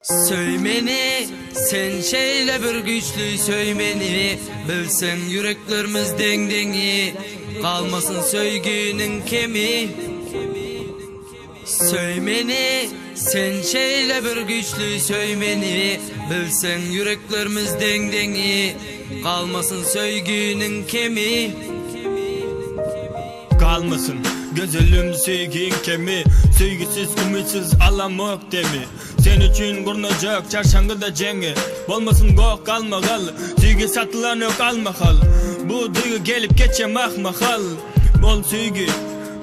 Söymeni, sen şeyle bir güçlü söymeni, bilsen yüreklerimiz dengdengi, kalmasın söygünün kemi. Söymeni, sen şeyle bir güçlü söymeni, bilsen yüreklerimiz dengdengi, kalmasın söygünün kemi. Kalmasın gözülüm sevgin kemi, sevgisiz ümitsiz alamak demi. Sen için kurnacak çarşangıda cengi, bolmasın gok kalmagal, sevgi satılan yok almakal. Bu duygu gelip geçemek mahal, bol sevgi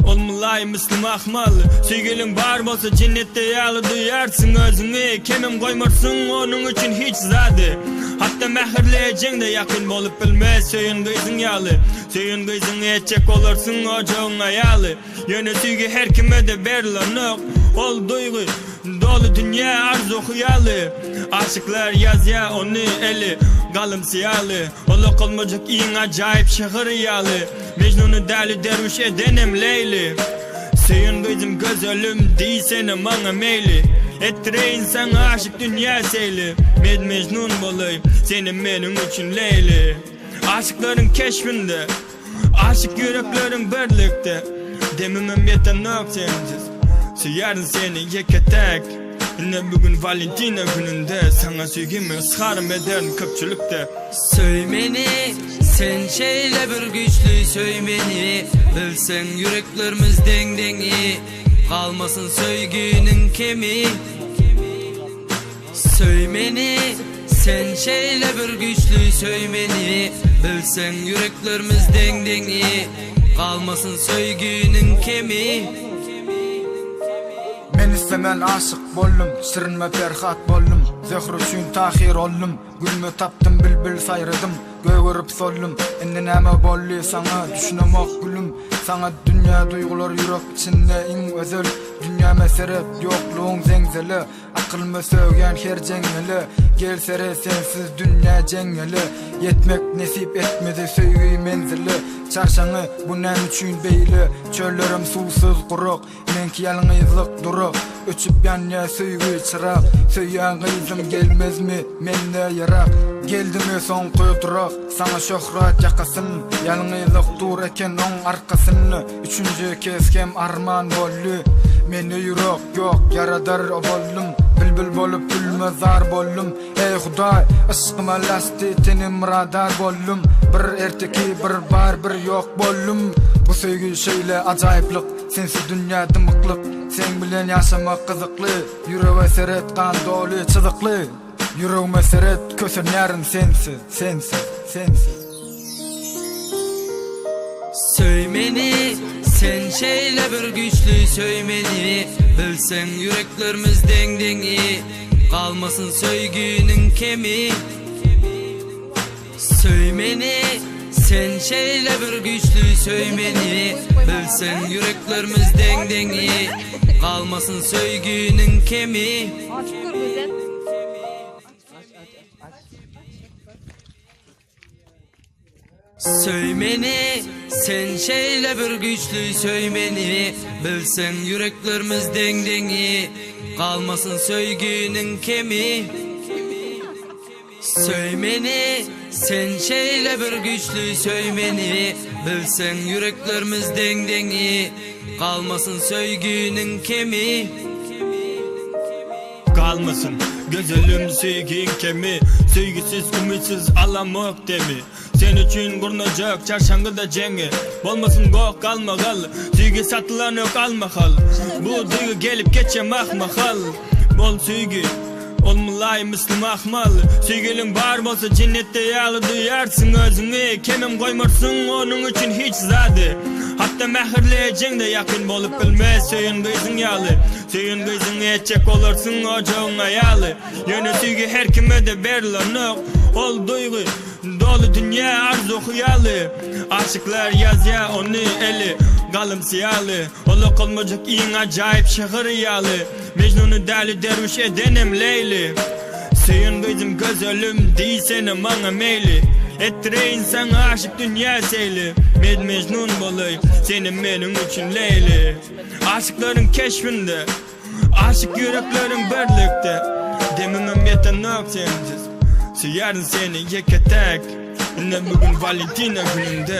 olmalay müslüm ahmal. Sevgilin var bolsa cennette yalı duyarsın özüne, kemim koymarsın onun için hiç zadı. Hatta mehirleyeceksin de yakın bolup bilmez, söyün kızın yalı. Söyün kızın etcek olursun ocağın ayalı. Yöne sevgi her kime de verilen ol duygu dolu dünya arzu huyalı. Aşıklar yaz ya onu eli kalım siyalı. Ola kolmacak in acayip şehir yalı. Mecnun'u deli derviş edenim Leyli. Söyün kızım gözölüm değilsene bana meyli. Ettireyin sen aşık dünya seyli. Mecnun bolayım senin benim için Leyli. Aşıkların keşfinde, aşık yüreklerin birlikte. Dememem yeten yok sensiz, söylerim seni yeketek. Ne bugün Valentina gününde, sana sevgimi ısrarım ederim köpçülükte. Söymeni, sen şeyle bir güçlü söymeni, bilsen yüreklerimiz dengdengi, kalmasın söygünün kemi. Söymeni, sen şeyle bir güçlü söymeni, bilsen yüreklerimiz dengdengi, kalmasın söygünün kemi. Men istemen aşık bollum, şirinme perhat bollum. Zehru üçün tahir ollum, gülmü taptım bilbil sayradım. Göğürüp sollum, indi näme bolli sana düşünemek gülüm. Sana dünya duygular yürek içinde in özel. Dünya meseret yokluğun zengzeli, akılma sögen her cengeli. Gel sere sensiz dünya cengeli, yetmek nesip etmedi söygü menzili. Çarşanı bu nem üçün beyli, çöllerim susuz kuruk, menki yalnızlık duruk. Öçüp yanya söygü çırak, söyyan kızım gelmez mi mende yarak. Geldi mi son kuydurak, sana şöhret yakasın, yalnızlık dur eken on arkasını. Üçüncü kez kem arman bollu, meni yürek yok yaradar bollum. Bülbül bolup gülmezar bollum. Ey Huday, ışkıma lasti tenim radar bollum. Bir erteki bir bar bir yok bollum. Bu sevgi şeyle acayiplik, sensiz dünya dımıklık. Sen bilen yaşamak kızıklı, yüreğe seret kan dolu çızıklı. Yüreğime seret kösünlerin sensiz, sensiz, sensiz. Söymeni, sen şeyle bir güçlü söymeni, bilsen yüreklerimiz dengdengi, kalmasın söygünün kemi. Söymeni, sen şeyle bir güçlü söymeni, bilsen yüreklerimiz dengdengi, kalmasın söygünün kemi. Söymeni, sen şeyle bir güçlü söymeni, bilsen yüreklerimiz dengdengi, kalmasın söygünün kemi. Söymeni, sen şeyle bir güçlü söymeni, bilsen yüreklerimiz dengdengi, kalmasın söygünün kemi. Kalmasın gözülüm sevgin kemi, sevgisiz ümitsiz alamak demi. Sen için kurnacak çarşangıda cengi, bolmasın gok kalmagal, sevgi satılan yok almakal. Bu duygu gelip geçemek mahal, bol sevgi olmalay müslüm ahmal. Sevgilin var bolsa cennette yalı duyarsın özüne, kemim koymarsın onun için hiç zadı. Hatta mehirleyeceksin de yakın bolup bilmez, söyün kızın yalı. Söyün kızın etcek olursun ocağın ayalı. Yöne sevgi her kime de verilen ol duygu dolu dünya arzu huyalı. Aşıklar yaz ya onu eli kalım siyalı. Ola kolmacak in acayip şehir yalı. Mecnun'u deli derviş edenim Leyli. Söyün kızım gözölüm değilsene bana meyli. Ettireyin sen aşık dünya seyli. Mecnun bolayım senin benim için Leyli. Aşıkların keşfinde, aşık yüreklerin birlikte. Demem yok sensiz. Süyerim seni yeke tek. Ne bugün Valentina gününde.